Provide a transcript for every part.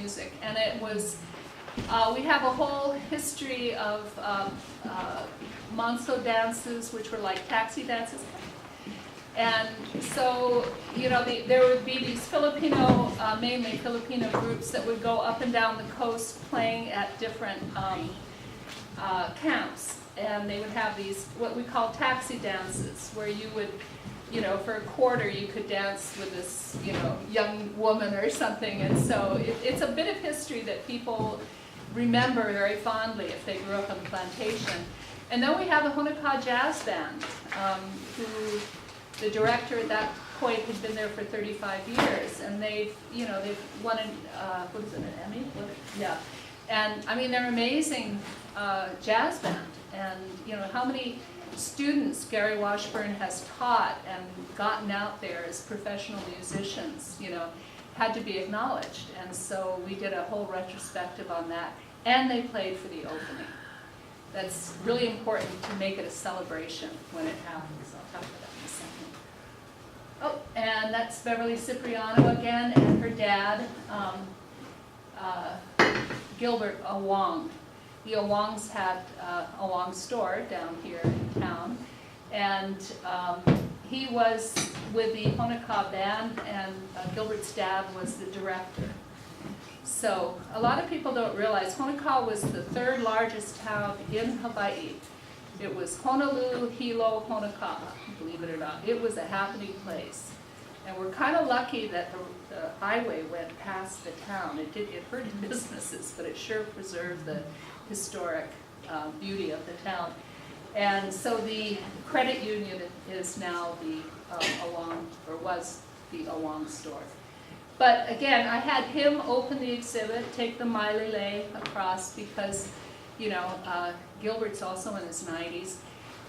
music. And it was, we have a whole history of Manso dances, which were like taxi dances. And so, you know, there would be these Filipino, mainly Filipino groups that would go up and down the coast playing at different camps. And they would have these, what we call taxi dances, where you would, you know, for a quarter you could dance with this, you know, young woman or something. And so it's a bit of history that people remember very fondly if they grew up on the plantation. And then we have a Honokaa jazz band, who the director at that point had been there for 35 years, and they've, you know, they've won an, what is it, an Emmy? Yeah. And I mean, they're amazing jazz band. And you know, how many students Gary Washburn has taught and gotten out there as professional musicians, you know, had to be acknowledged. And so we did a whole retrospective on that. And they played for the opening. That's really important to make it a celebration when it happens. I'll talk about that in a second. Oh, and that's Beverly Cipriano again, and her dad, Gilbert Awong. The Awongs had a Awong store down here in town, and he was with the Honokaa band, and Gilbert's dad was the director. So a lot of people don't realize Honokaa was the third largest town in Hawaii. It was Honolulu, Hilo, Honokaa, believe it or not. It was a happening place. And we're kind of lucky that the highway went past the town. It hurt businesses, but it sure preserved the historic beauty of the town. And so the credit union is now the Awong, or was the Awong store. But again, I had him open the exhibit, take the Mailele across, because, you know, Gilbert's also in his 90s.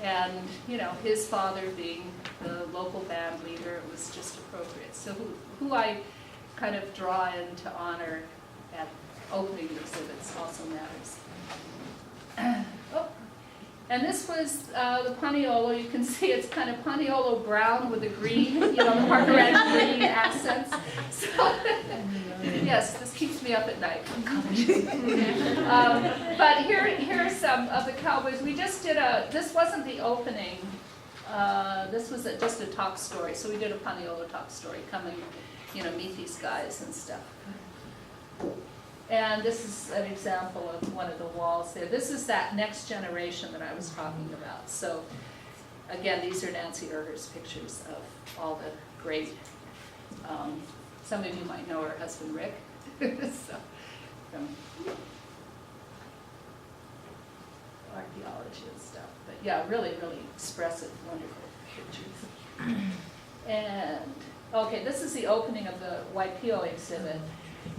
And, you know, his father being the local band leader, it was just appropriate. So who I kind of draw in to honor at opening the exhibits also matters. Oh. And this was the Paniolo. You can see it's kind of Paniolo brown with the green, you know, the Parker Ranch green accents. So, yes, this keeps me up at night. But here are some of the cowboys. We just did this wasn't the opening. This was just a talk story. So we did a Paniolo talk story. Come and, you know, meet these guys and stuff. And this is an example of one of the walls there. This is that next generation that I was talking about. So again, these are Nancy Erger's pictures of all the great, some of you might know her husband Rick. So, from archaeology and stuff. But yeah, really, really expressive, wonderful pictures. And okay, this is the opening of the Waipio exhibit.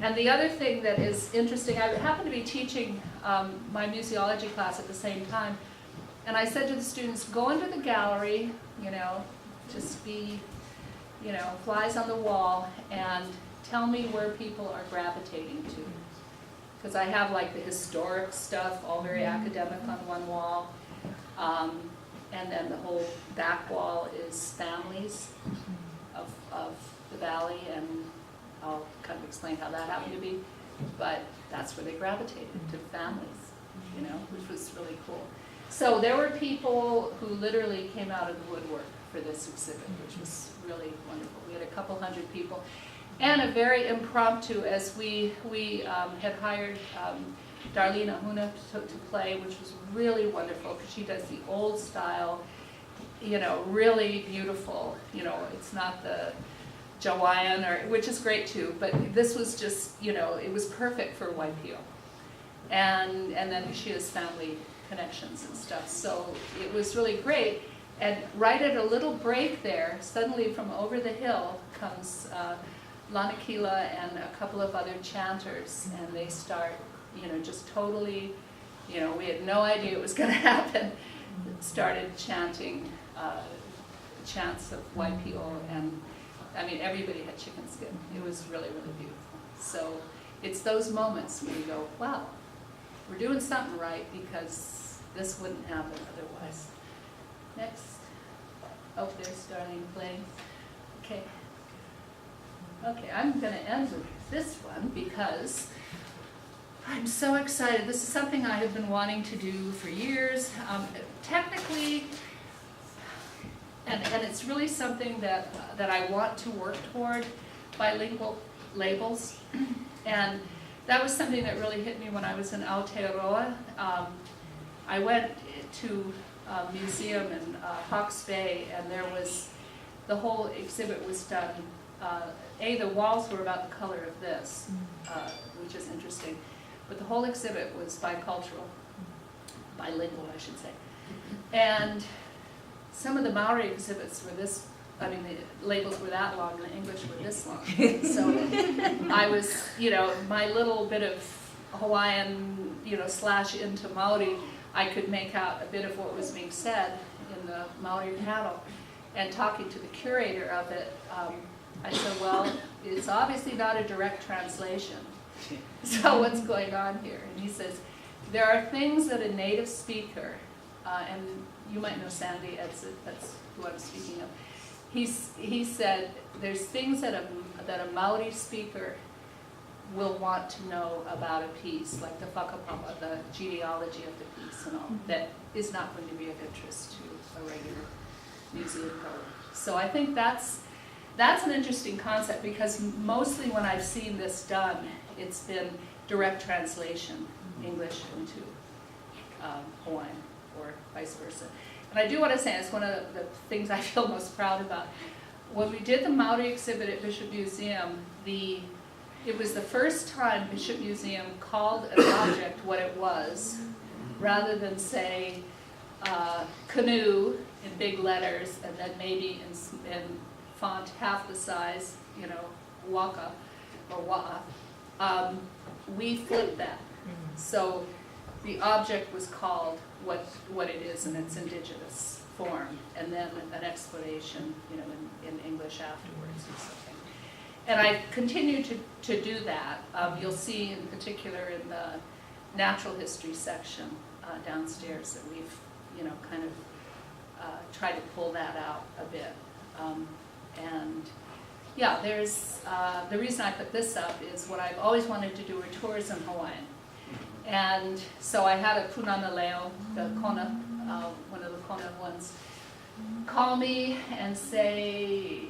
And the other thing that is interesting, I happened to be teaching my museology class at the same time, and I said to the students, go into the gallery, you know, just be, you know, flies on the wall, and tell me where people are gravitating to. Because I have like the historic stuff, all very academic on one wall, and then the whole back wall is families of the valley, and I'll kind of explain how that happened to be, but that's where they gravitated, to families, you know, which was really cool. So there were people who literally came out of the woodwork for this exhibit, which was really wonderful. We had a couple hundred people, and a very impromptu, as we had hired Darlene Ahuna to play, which was really wonderful, because she does the old style, you know, really beautiful, you know, it's not the Jawaiian, or, which is great too, but this was just, you know, it was perfect for Waipio. And then she has family connections and stuff, so it was really great. And right at a little break there, suddenly from over the hill comes Lanakila and a couple of other chanters, and they start, you know, just totally, you know, we had no idea it was going to happen, started chanting chants of Waipio, and I mean, everybody had chicken skin. It was really, really beautiful. So it's those moments when you go, wow, we're doing something right, because this wouldn't happen otherwise. Next. Oh, there's Darlene playing. Okay. Okay, I'm going to end with this one because I'm so excited. This is something I have been wanting to do for years. Technically, and it's really something that I want to work toward, bilingual labels. And that was something that really hit me when I was in Aotearoa. I went to a museum in Hawke's Bay, and there was, the whole exhibit was done, the walls were about the color of this, which is interesting. But the whole exhibit was bicultural, bilingual, I should say. And some of the Maori exhibits were this, I mean, the labels were that long and the English were this long. So I was, my little bit of Hawaiian, slash into Maori, I could make out a bit of what was being said in the Maori panel. And talking to the curator of it, I said, well, it's obviously not a direct translation. So what's going on here? And he says, there are things that a native speaker, and you might know Sandy, that's who I'm speaking of. He said, there's things that a Maori speaker will want to know about a piece, like the whakapapa, the genealogy of the piece and all, that is not going to be of interest to a regular museum goer. So I think that's an interesting concept, because mostly when I've seen this done, it's been direct translation, English into Hawaiian, or vice versa. And I do want to say, it's one of the things I feel most proud about. When we did the Maori exhibit at Bishop Museum, it was the first time Bishop Museum called an object what it was, rather than say canoe in big letters, and then maybe in font half the size, waka or wa'a. We flipped that. So the object was called what it is in its indigenous form, and then an explanation, in English afterwards or something. And I continue to do that. You'll see in particular in the natural history section downstairs that we've, kind of tried to pull that out a bit. And yeah, there's, the reason I put this up is what I've always wanted to do are tours in Hawaiian. And so I had a punana leo, the kona, one of the kona ones, call me and say,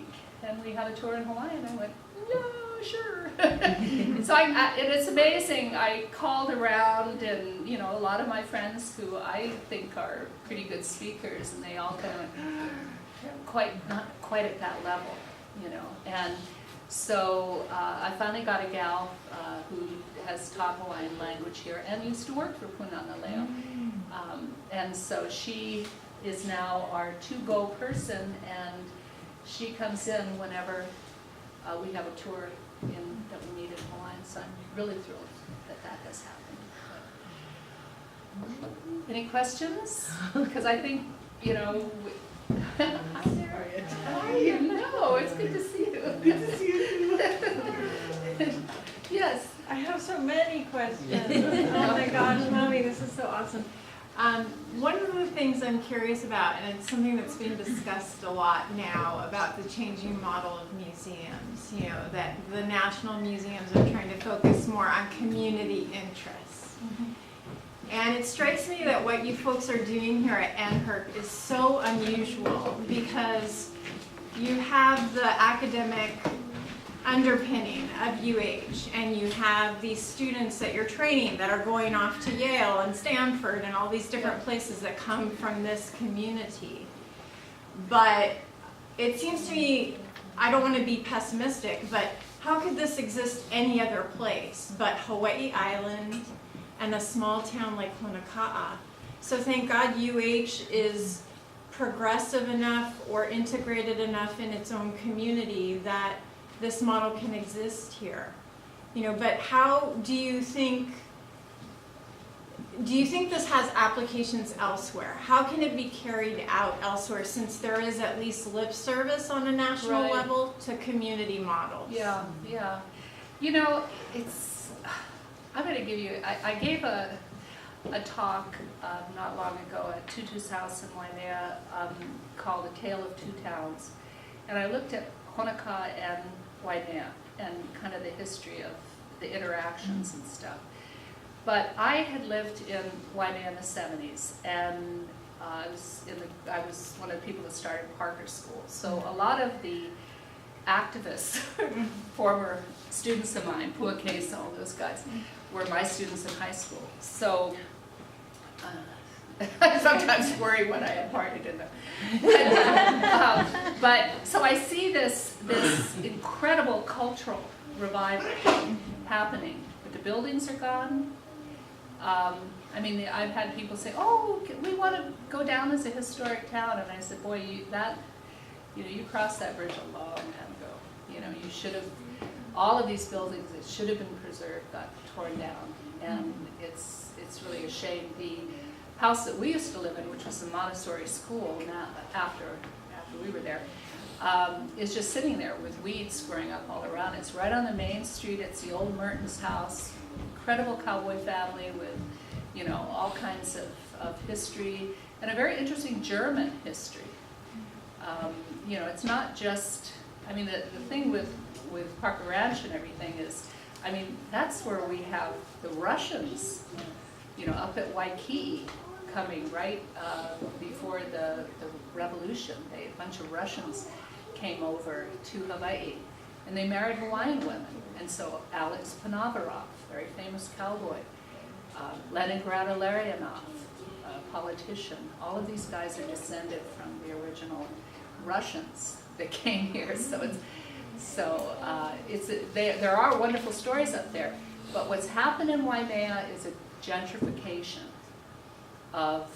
can we have a tour in Hawaii? And I went, yeah, sure. So and it's amazing. I called around, and a lot of my friends who I think are pretty good speakers, and they all kind of went, not quite at that level, And so I finally got a gal who has taught Hawaiian language here and used to work for Punana Leo. And so she is now our to-go person, and she comes in whenever we have a tour that we need in Hawaiian. So I'm really thrilled that has happened. Any questions? Because I think, hi there. How are you? No, it's good to see you. Good to see you too. Yes. I have so many questions. Oh my gosh, Momi, this is so awesome. One of the things I'm curious about, and it's something that's been discussed a lot now about the changing model of museums, that the national museums are trying to focus more on community interests. And it strikes me that what you folks are doing here at NHERC is so unusual, because you have the academic underpinning of UH, and you have these students that you're training that are going off to Yale and Stanford and all these different places that come from this community. But it seems to me, I don't want to be pessimistic, but how could this exist any other place but Hawaii Island and a small town like Honoka'a? So thank God UH is progressive enough or integrated enough in its own community that this model can exist here. But how do you think this has applications elsewhere? How can it be carried out elsewhere, since there is at least lip service on a national level to community models? Yeah. I'm going to give you, I gave a talk not long ago at Tutu's house in Waimea called A Tale of Two Towns. And I looked at Honoka'a and Waimea. and kind of the history of the interactions and stuff. But I had lived in Waimea in the 70s, and I was one of the people that started Parker School. So a lot of the activists, former students of mine, Pua Case, all those guys, were my students in high school. So I sometimes worry when I had partied in them. But so I see this incredible cultural revival happening. But the buildings are gone. I mean, I've had people say, "Oh, we want to go down as a historic town," and I said, "Boy, you crossed that bridge a long time ago. You know, you should have. All of these buildings that should have been preserved got torn down, and it's really a shame. The house that we used to live in, which was a Montessori school, now after we were there, is just sitting there with weeds growing up all around. It's right on the main street. It's the old Merton's house, incredible cowboy family with, you know, all kinds of history and a very interesting German history. You know, it's not just. I mean, the thing with Parker Ranch and everything is, I mean, that's where we have the Russians, you know, up at Waikiki coming right before the revolution. A bunch of Russians came over to Hawaii, and they married Hawaiian women. And so Alex Panavarov, very famous cowboy, Leningrad Illarionov, a politician, all of these guys are descended from the original Russians that came here. There are wonderful stories up there, but what's happened in Waimea is a gentrification of,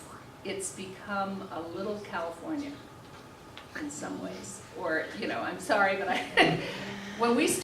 it's become a little California in some ways. Or, you know, I'm sorry, but when we